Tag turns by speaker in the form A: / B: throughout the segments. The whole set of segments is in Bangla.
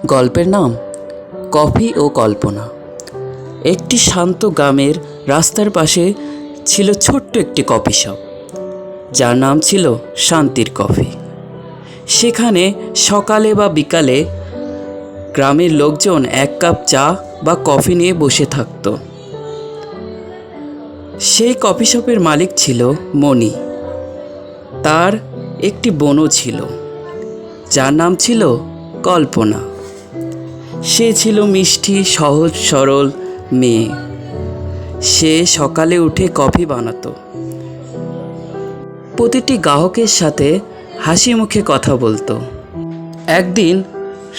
A: গল্পের নাম কফি ও কল্পনা। একটি শান্ত গ্রামের রাস্তার পাশে ছিল ছোট্ট একটি কফি শপ, যার নাম ছিল শান্তির কফি। সেখানে সকালে বা বিকালে গ্রামের লোকজন এক কাপ চা বা কফি নিয়ে বসে থাকত। সেই কফি শপের মালিক ছিল মণি। তার একটি বোনও ছিল, যার নাম ছিল কল্পনা। সে ছিল মিষ্টি, সহজ সরল মেয়ে। সে সকালে উঠে কফি বানাতো, প্রতিটি গ্রাহকের সাথে হাসি মুখে কথা বলতো। একদিন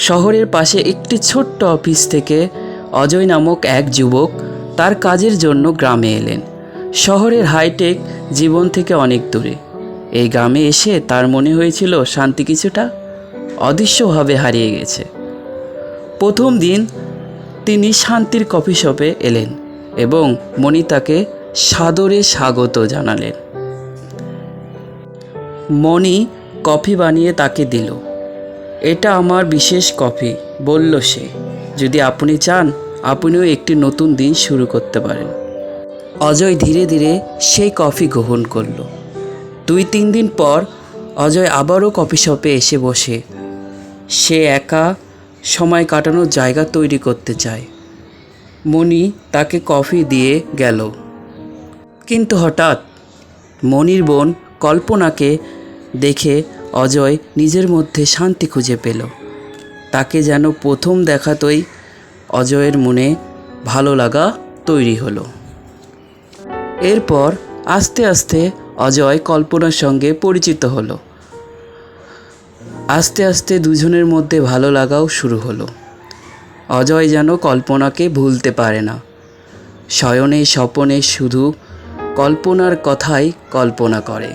A: শহরের পাশে একটি ছোট্ট অফিস থেকে অজয় নামক এক যুবক তার কাজের জন্য গ্রামে এলেন। শহরের হাইটেক জীবন থেকে অনেক দূরে এই গ্রামে এসে তার মনে হয়েছিল শান্তি কিছুটা অদৃশ্যভাবে হারিয়ে গেছে। প্রথম দিন তিনি শান্তির কফি শপে এলেন এবং মণি তাকে সাদরে স্বাগত জানালেন। মণি কফি বানিয়ে তাকে দিল। এটা আমার বিশেষ কফি, বলল সে। যদি আপনি চান, আপনিও একটি নতুন দিন শুরু করতে পারেন। অজয় ধীরে ধীরে সেই কফি গ্রহণ করল। 2-3 দিন পর অজয় আবারও কফি শপে এসে বসে। সে একা সময় কাটানোর জায়গা তৈরি করতে চায়। মণি তাকে কফি দিয়ে গেল, কিন্তু হঠাৎ মণির বোন কল্পনাকে দেখে অজয় নিজের মধ্যে শান্তি খুঁজে পেল। তাকে যেন প্রথম দেখাতেই অজয়ের মনে ভালো লাগা তৈরি হলো। এরপর আস্তে আস্তে অজয় কল্পনার সঙ্গে পরিচিত হলো। আস্তে আস্তে দুজনের মধ্যে ভালো লাগাও শুরু হলো। অজয় যেন কল্পনাকে ভুলতে পারে না। শয়নে স্বপনে শুধু কল্পনার কথাই কল্পনা করে।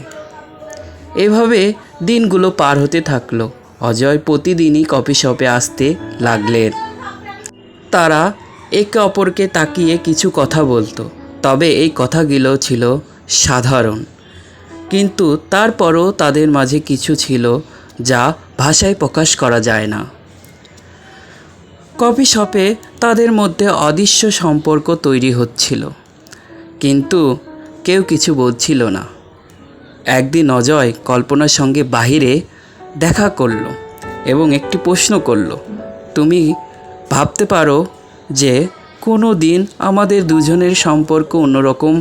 A: এভাবে দিনগুলো পার হতে থাকলো। অজয় প্রতিদিনই কফি শপে আসতে লাগলেন। তারা একে অপরকে তাকিয়ে কিছু কথা বলতো, তবে এই কথাগুলো ছিল সাধারণ, কিন্তু তারপরও তাদের মাঝে কিছু ছিল যা ভাষায় প্রকাশ করা যায় না। কফি শপে তাদের মধ্যে অদৃশ্য সম্পর্ক তৈরি হচ্ছিল, কিন্তু কেউ কিছু বলছিল না। একদিন অজয় কল্পনার সঙ্গে বাহিরে দেখা করল এবং একটি প্রশ্ন করল, তুমি ভাবতে পারো যে কোনো দিন আমাদের দুজনের সম্পর্ক অন্যরকম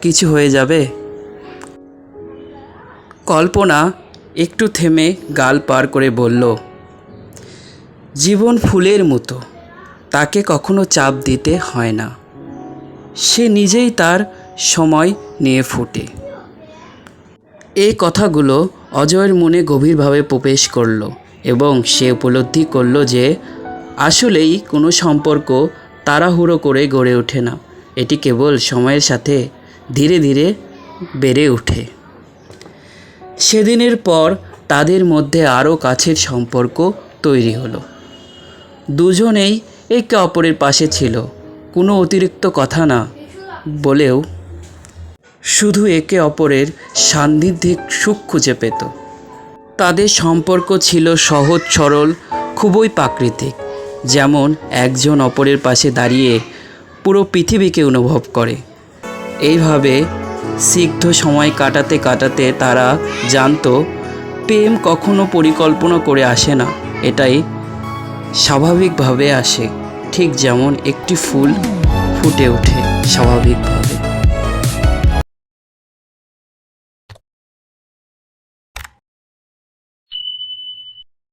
A: কিছু হয়ে যাবে? কল্পনা একটু থেমে গাল পার করে বলল, জীবন ফুলের মতো, তাকে কখনো চাপ দিতে হয় না। সে নিজেই তার সময় নিয়ে ফোটে। এই কথাগুলো অজয়ের মনে গভীরভাবে প্রবেশ করল এবং সে উপলব্ধি করল যে আসলেই কোনো সম্পর্ক তাড়াহুড়ো করে গড়ে ওঠে না, এটি কেবল সময়ের সাথে ধীরে ধীরে বেড়ে ওঠে। সেদিনের পর তাদের মধ্যে আরও কাছের সম্পর্ক তৈরি হলো। দুজনেই একে অপরের পাশে ছিল, কোনো অতিরিক্ত কথা না বলেও শুধু একে অপরের সান্নিধ্যে সুখ খুঁজে পেত। তাদের সম্পর্ক ছিল সহজ সরল, খুবই প্রাকৃতিক, যেমন একজন অপরের পাশে দাঁড়িয়ে পুরো পৃথিবীকে অনুভব করে। এইভাবে স্নিগ্ধ সময় কাটাতে কাটাতে তারা জানতো প্রেম কখনো পরিকল্পনা করে আসে না, এটাই স্বাভাবিকভাবে আসে, ঠিক যেমন একটি ফুল ফুটে ওঠে স্বাভাবিকভাবে।